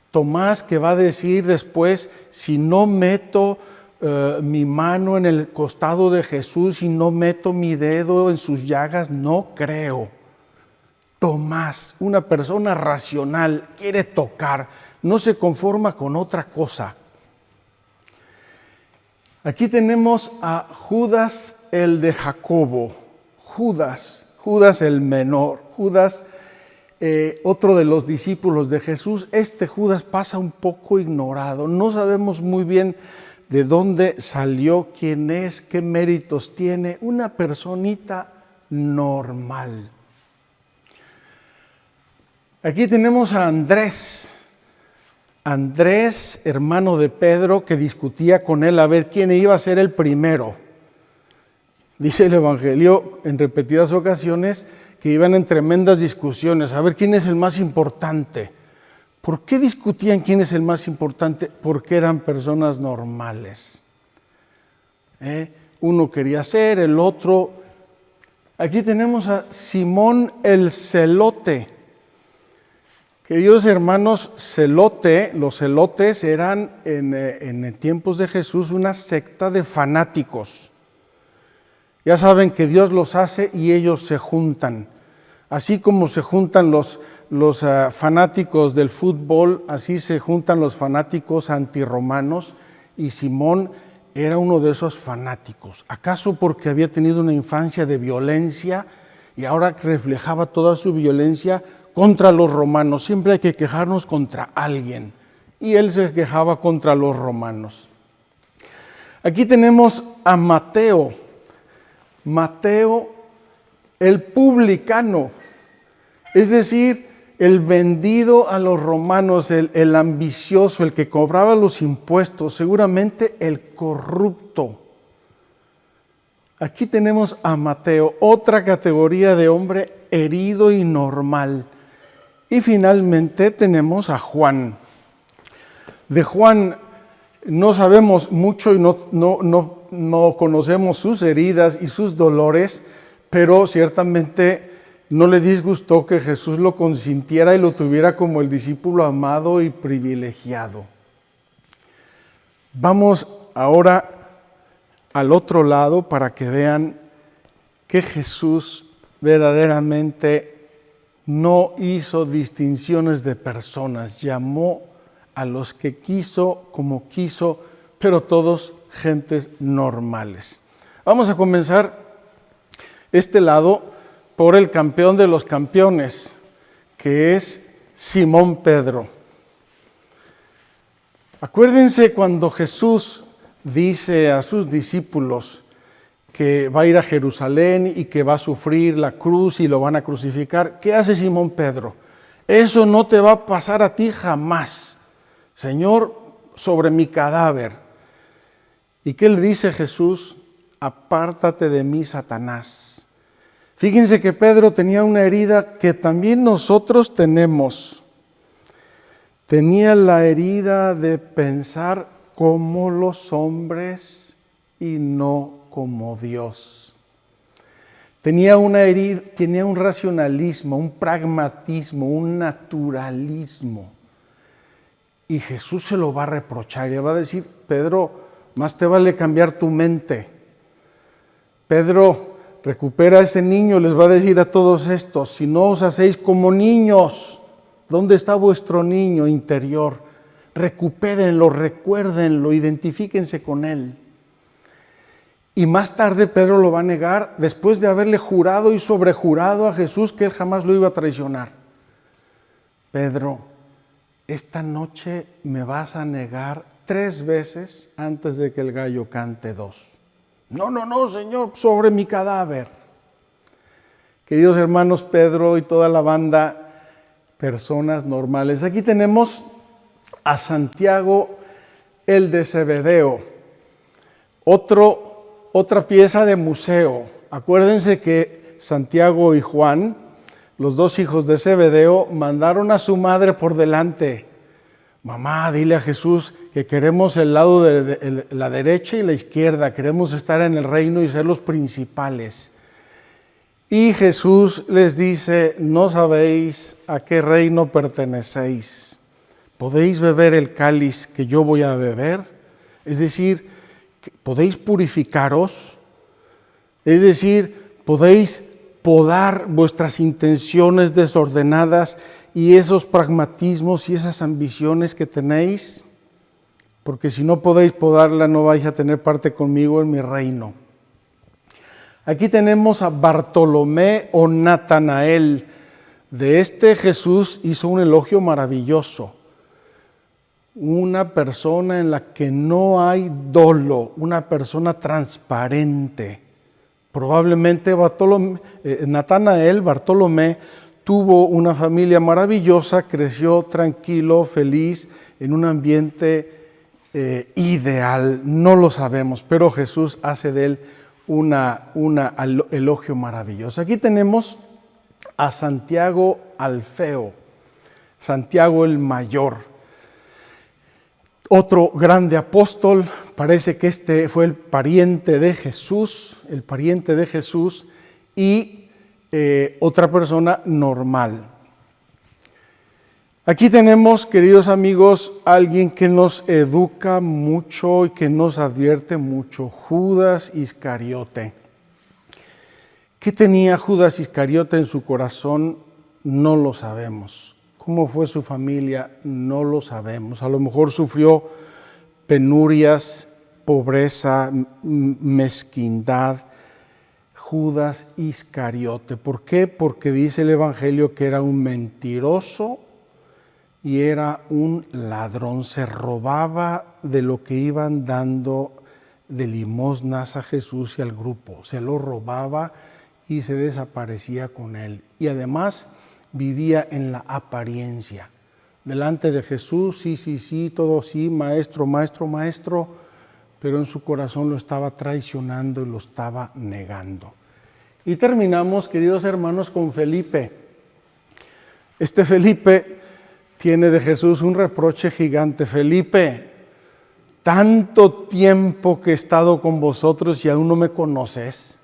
Speaker 1: Tomás, que va a decir después, si no meto mi mano en el costado de Jesús y no meto mi dedo en sus llagas, no creo. Tomás, una persona racional, quiere tocar, no se conforma con otra cosa. Aquí tenemos a Judas el de Jacobo, Judas el menor, Judas, otro de los discípulos de Jesús. Este Judas pasa un poco ignorado, no sabemos muy bien de dónde salió, quién es, qué méritos tiene, una personita normal. Aquí tenemos a Andrés, hermano de Pedro, que discutía con él a ver quién iba a ser el primero. Dice el Evangelio en repetidas ocasiones que iban en tremendas discusiones, a ver quién es el más importante. ¿Por qué discutían quién es el más importante? Porque eran personas normales. Uno quería ser, el otro. Aquí tenemos a Simón el Celote. Queridos hermanos, los celotes eran en tiempos de Jesús una secta de fanáticos. Ya saben que Dios los hace y ellos se juntan. Así como se juntan los fanáticos del fútbol, así se juntan los fanáticos antirromanos, y Simón era uno de esos fanáticos. ¿Acaso porque había tenido una infancia de violencia y ahora reflejaba toda su violencia contra los romanos? Siempre hay que quejarnos contra alguien, y él se quejaba contra los romanos. Aquí tenemos a Mateo, el publicano, es decir, el vendido a los romanos, el ambicioso, el que cobraba los impuestos, seguramente el corrupto. Aquí tenemos a Mateo, otra categoría de hombre herido y normal. Y finalmente tenemos a Juan. De Juan no sabemos mucho y no conocemos sus heridas y sus dolores, pero ciertamente no le disgustó que Jesús lo consintiera y lo tuviera como el discípulo amado y privilegiado. Vamos ahora al otro lado para que vean que Jesús verdaderamente no hizo distinciones de personas, llamó a los que quiso como quiso, pero todos gentes normales. Vamos a comenzar este lado por el campeón de los campeones, que es Simón Pedro. Acuérdense cuando Jesús dice a sus discípulos que va a ir a Jerusalén y que va a sufrir la cruz y lo van a crucificar. ¿Qué hace Simón Pedro? Eso no te va a pasar a ti jamás, Señor, sobre mi cadáver. ¿Y qué le dice Jesús? Apártate de mí, Satanás. Fíjense que Pedro tenía una herida que también nosotros tenemos. Tenía la herida de pensar como los hombres y no como Dios. Tenía una herida, tenía un racionalismo, un pragmatismo, un naturalismo. Y Jesús se lo va a reprochar, le va a decir: Pedro, más te vale cambiar tu mente. Pedro, recupera a ese niño, les va a decir a todos estos: si no os hacéis como niños, ¿dónde está vuestro niño interior? Recupérenlo, recuérdenlo, identifíquense con él. Y más tarde Pedro lo va a negar después de haberle jurado y sobrejurado a Jesús que él jamás lo iba a traicionar. Pedro, esta noche me vas a negar 3 veces antes de que el gallo cante 2. No, Señor, sobre mi cadáver. Queridos hermanos, Pedro y toda la banda, personas normales. Aquí tenemos a Santiago, el de Zebedeo, otra pieza de museo. Acuérdense que Santiago y Juan, los 2 hijos de Zebedeo, mandaron a su madre por delante. Mamá, dile a Jesús que queremos el lado de la derecha y la izquierda, queremos estar en el reino y ser los principales. Y Jesús les dice, no sabéis a qué reino pertenecéis. ¿Podéis beber el cáliz que yo voy a beber? Es decir, ¿podéis purificaros? Es decir, ¿podéis podar vuestras intenciones desordenadas y esos pragmatismos y esas ambiciones que tenéis? Porque si no podéis podarla, no vais a tener parte conmigo en mi reino. Aquí tenemos a Bartolomé o Natanael. De este Jesús hizo un elogio maravilloso. Una persona en la que no hay dolo, una persona transparente. Probablemente Natanael, Bartolomé, tuvo una familia maravillosa, creció tranquilo, feliz, en un ambiente ideal. No lo sabemos, pero Jesús hace de él un elogio maravilloso. Aquí tenemos a Santiago Alfeo, Santiago el mayor, otro grande apóstol. Parece que este fue el pariente de Jesús, y otra persona normal. Aquí tenemos, queridos amigos, alguien que nos educa mucho y que nos advierte mucho, Judas Iscariote. ¿Qué tenía Judas Iscariote en su corazón? No lo sabemos. ¿Cómo fue su familia? No lo sabemos. A lo mejor sufrió penurias, pobreza, mezquindad. Judas Iscariote. ¿Por qué? Porque dice el Evangelio que era un mentiroso y era un ladrón. Se robaba de lo que iban dando de limosnas a Jesús y al grupo. Se lo robaba y se desaparecía con él. Y además vivía en la apariencia. Delante de Jesús, sí, todo sí, maestro, pero en su corazón lo estaba traicionando y lo estaba negando. Y terminamos, queridos hermanos, con Felipe. Este Felipe tiene de Jesús un reproche gigante. Felipe, tanto tiempo que he estado con vosotros y aún no me conoces.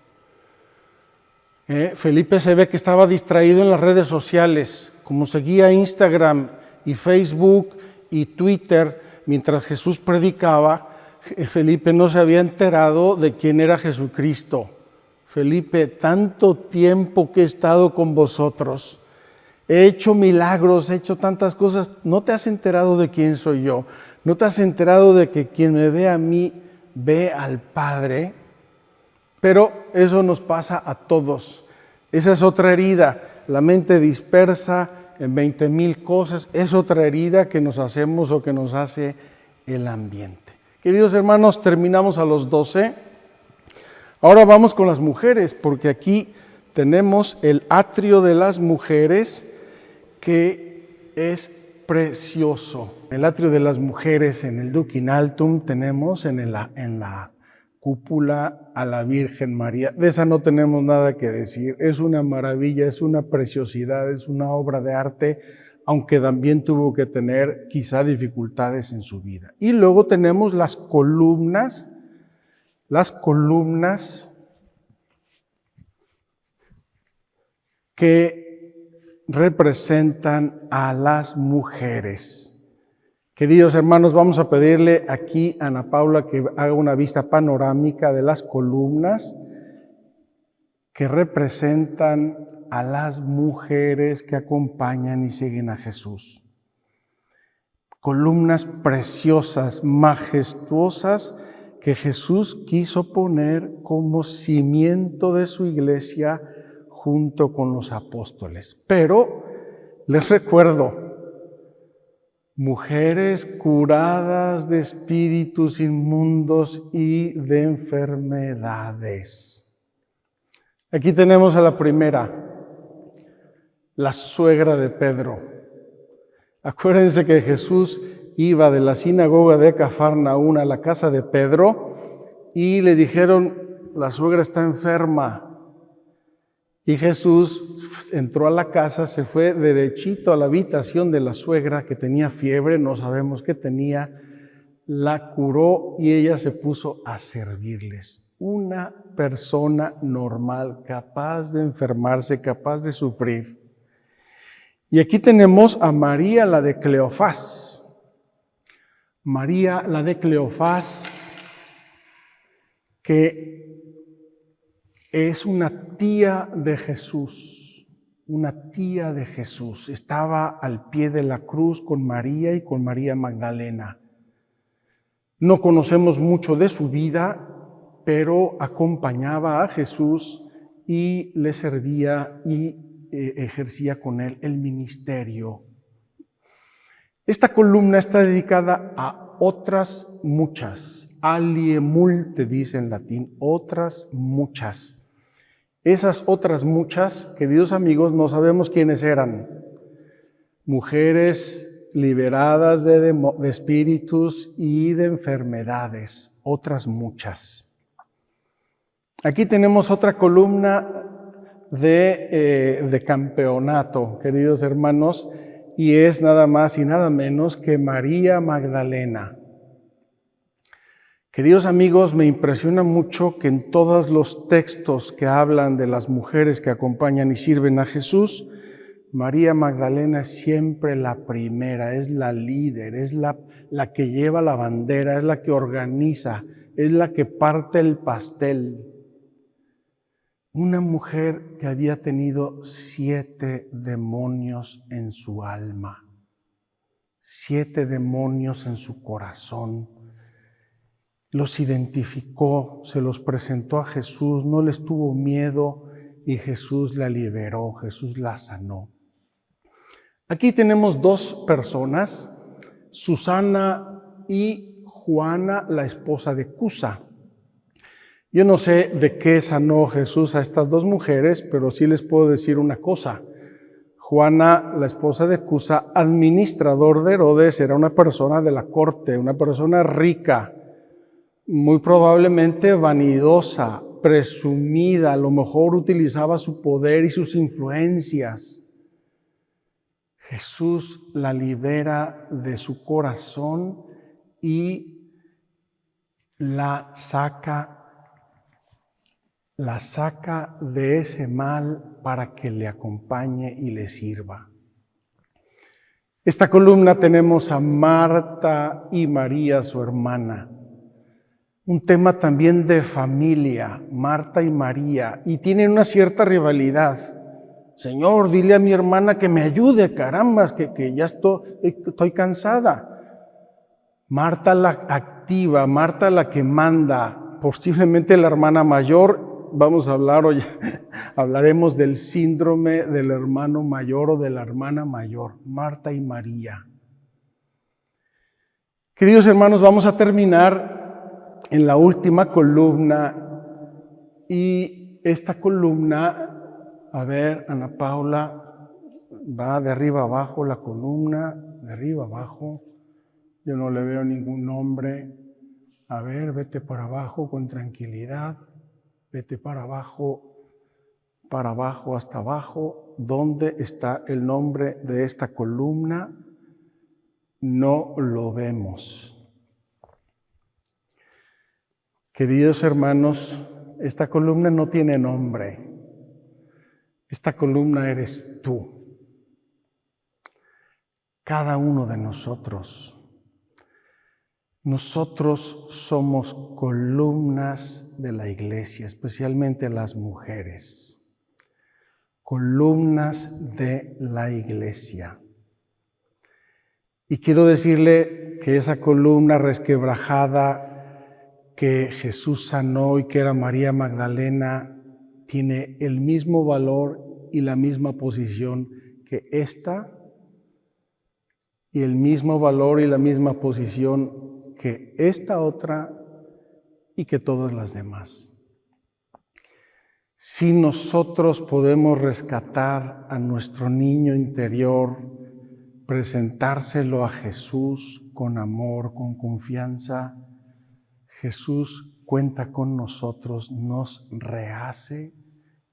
Speaker 1: Felipe se ve que estaba distraído en las redes sociales, como seguía Instagram y Facebook y Twitter mientras Jesús predicaba. Felipe no se había enterado de quién era Jesucristo. Felipe, tanto tiempo que he estado con vosotros, he hecho milagros, he hecho tantas cosas, ¿no te has enterado de quién soy yo? ¿No te has enterado de que quien me ve a mí ve al Padre? Pero eso nos pasa a todos. Esa es otra herida, la mente dispersa en 20,000 cosas, es otra herida que nos hacemos o que nos hace el ambiente. Queridos hermanos, terminamos a los 12. Ahora vamos con las mujeres, porque aquí tenemos el atrio de las mujeres, que es precioso. El atrio de las mujeres en el Duc in Altum tenemos en la cúpula a la Virgen María. De esa no tenemos nada que decir. Es una maravilla, es una preciosidad, es una obra de arte, aunque también tuvo que tener quizá dificultades en su vida. Y luego tenemos las columnas que representan a las mujeres. Queridos hermanos, vamos a pedirle aquí a Ana Paula que haga una vista panorámica de las columnas que representan a las mujeres que acompañan y siguen a Jesús. Columnas preciosas, majestuosas, que Jesús quiso poner como cimiento de su iglesia junto con los apóstoles. Pero les recuerdo, mujeres curadas de espíritus inmundos y de enfermedades. Aquí tenemos a la primera, la suegra de Pedro. Acuérdense que Jesús iba de la sinagoga de Cafarnaún a la casa de Pedro y le dijeron, la suegra está enferma. Y Jesús entró a la casa, se fue derechito a la habitación de la suegra que tenía fiebre, no sabemos qué tenía, la curó y ella se puso a servirles. Una persona normal, capaz de enfermarse, capaz de sufrir. Y aquí tenemos a María, la de Cleofás. María, la de Cleofás, que es una tía de Jesús, Estaba al pie de la cruz con María y con María Magdalena. No conocemos mucho de su vida, pero acompañaba a Jesús y le servía y ejercía con él el ministerio. Esta columna está dedicada a otras muchas, alie multe dice en latín, otras muchas. Esas otras muchas, queridos amigos, no sabemos quiénes eran. Mujeres liberadas de espíritus y de enfermedades, otras muchas. Aquí tenemos otra columna de campeonato, queridos hermanos, y es nada más y nada menos que María Magdalena. Queridos amigos, me impresiona mucho que en todos los textos que hablan de las mujeres que acompañan y sirven a Jesús, María Magdalena es siempre la primera, es la líder, es la que lleva la bandera, es la que organiza, es la que parte el pastel. Una mujer que había tenido 7 demonios en su alma, 7 demonios en su corazón. Los identificó, se los presentó a Jesús, no les tuvo miedo y Jesús la liberó, Jesús la sanó. Aquí tenemos 2 personas, Susana y Juana, la esposa de Cusa. Yo no sé de qué sanó Jesús a estas 2 mujeres, pero sí les puedo decir una cosa. Juana, la esposa de Cusa, administrador de Herodes, era una persona de la corte, una persona rica, muy probablemente vanidosa, presumida, a lo mejor utilizaba su poder y sus influencias. Jesús la libera de su corazón y la saca de ese mal para que le acompañe y le sirva. Esta columna tenemos a Marta y María, su hermana. Un tema también de familia, Marta y María, y tienen una cierta rivalidad. Señor, dile a mi hermana que me ayude, carambas, que ya estoy cansada. Marta la activa, Marta la que manda, posiblemente la hermana mayor. Vamos a hablar hoy, hablaremos del síndrome del hermano mayor o de la hermana mayor, Marta y María. Queridos hermanos, vamos a terminar en la última columna, y esta columna, a ver, Ana Paula, va de arriba abajo la columna, de arriba abajo, yo no le veo ningún nombre. A ver, vete para abajo con tranquilidad, vete para abajo hasta abajo. ¿Dónde está el nombre de esta columna? No lo vemos. Queridos hermanos, esta columna no tiene nombre. Esta columna eres tú. Cada uno de nosotros. Nosotros somos columnas de la iglesia, especialmente las mujeres. Columnas de la iglesia. Y quiero decirle que esa columna resquebrajada, que Jesús sanó y que era María Magdalena tiene el mismo valor y la misma posición que esta, y el mismo valor y la misma posición que esta otra y que todas las demás. Si nosotros podemos rescatar a nuestro niño interior, presentárselo a Jesús con amor, con confianza, Jesús cuenta con nosotros, nos rehace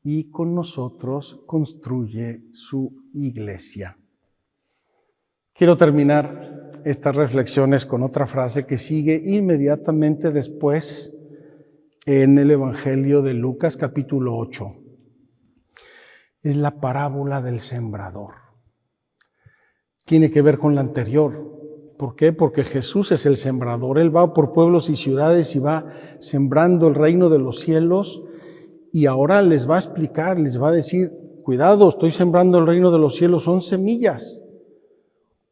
Speaker 1: y con nosotros construye su iglesia. Quiero terminar estas reflexiones con otra frase que sigue inmediatamente después en el Evangelio de Lucas capítulo 8. Es la parábola del sembrador. Tiene que ver con la anterior. ¿Por qué? Porque Jesús es el sembrador. Él va por pueblos y ciudades y va sembrando el reino de los cielos, y ahora les va a explicar, les va a decir, cuidado, estoy sembrando el reino de los cielos, son semillas.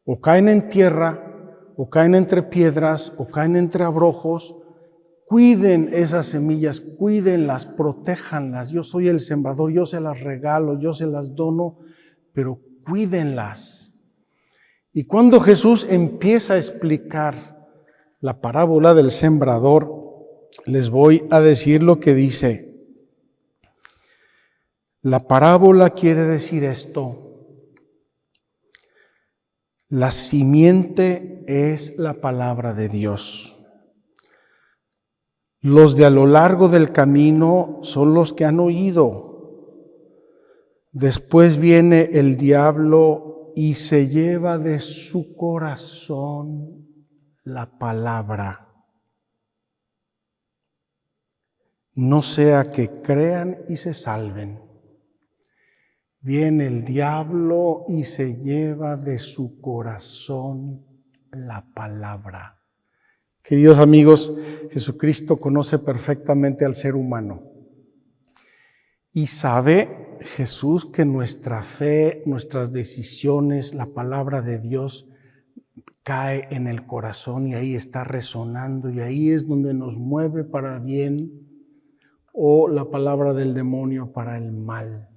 Speaker 1: O caen en tierra, o caen entre piedras, o caen entre abrojos. Cuiden esas semillas, cuídenlas, protéjanlas. Yo soy el sembrador, yo se las regalo, yo se las dono, pero cuídenlas. Y cuando Jesús empieza a explicar la parábola del sembrador, les voy a decir lo que dice. La parábola quiere decir esto: la simiente es la palabra de Dios. Los de a lo largo del camino son los que han oído. Después viene el diablo y se lleva de su corazón la palabra, no sea que crean y se salven. Viene el diablo y se lleva de su corazón la palabra. Queridos amigos, Jesucristo conoce perfectamente al ser humano y sabe Jesús que nuestra fe, nuestras decisiones, la palabra de Dios cae en el corazón y ahí está resonando, y ahí es donde nos mueve para bien, o la palabra del demonio para el mal.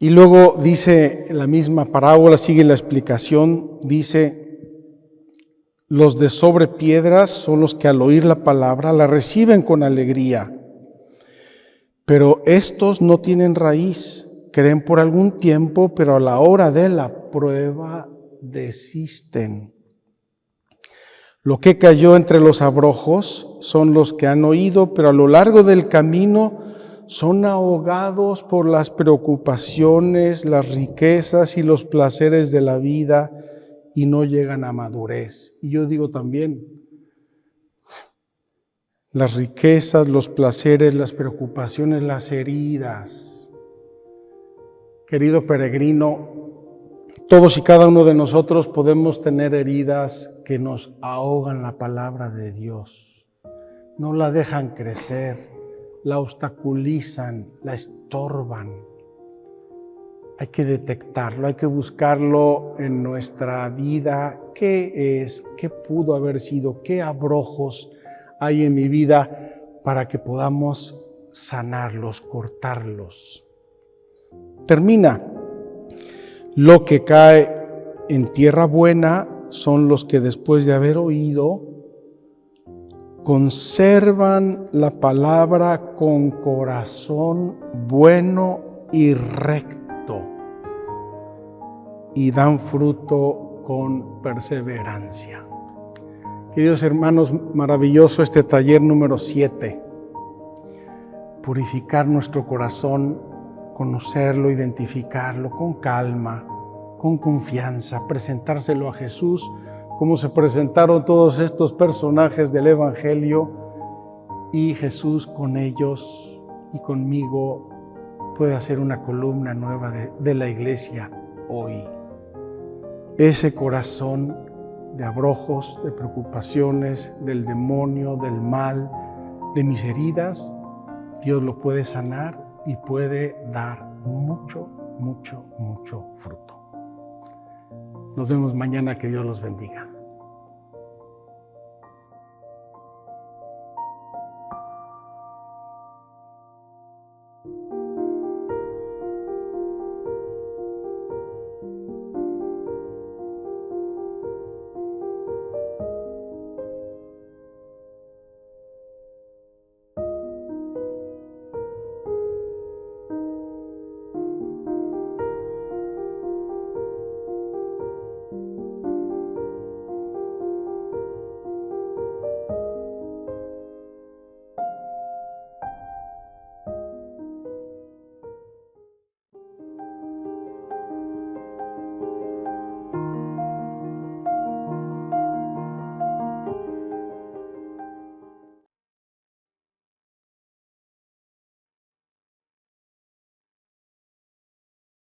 Speaker 1: Y luego dice la misma parábola, sigue la explicación, dice: los de sobre piedras son los que al oír la palabra la reciben con alegría. Pero estos no tienen raíz, creen por algún tiempo, pero a la hora de la prueba desisten. Lo que cayó entre los abrojos son los que han oído, pero a lo largo del camino son ahogados por las preocupaciones, las riquezas y los placeres de la vida y no llegan a madurez. Y yo digo también, las riquezas, los placeres, las preocupaciones, las heridas. Querido peregrino, todos y cada uno de nosotros podemos tener heridas que nos ahogan la palabra de Dios. No la dejan crecer, la obstaculizan, la estorban. Hay que detectarlo, hay que buscarlo en nuestra vida. ¿Qué es? ¿Qué pudo haber sido? ¿Qué abrojos hay en mi vida para que podamos sanarlos, cortarlos? Termina. Lo que cae en tierra buena son los que después de haber oído conservan la palabra con corazón bueno y recto y dan fruto con perseverancia. Queridos hermanos, maravilloso este taller número 7. Purificar nuestro corazón, conocerlo, identificarlo con calma, con confianza, presentárselo a Jesús, como se presentaron todos estos personajes del Evangelio, y Jesús con ellos y conmigo puede hacer una columna nueva de la iglesia hoy. Ese corazón de abrojos, de preocupaciones, del demonio, del mal, de mis heridas, Dios lo puede sanar y puede dar mucho, mucho, mucho fruto. Nos vemos mañana, que Dios los bendiga.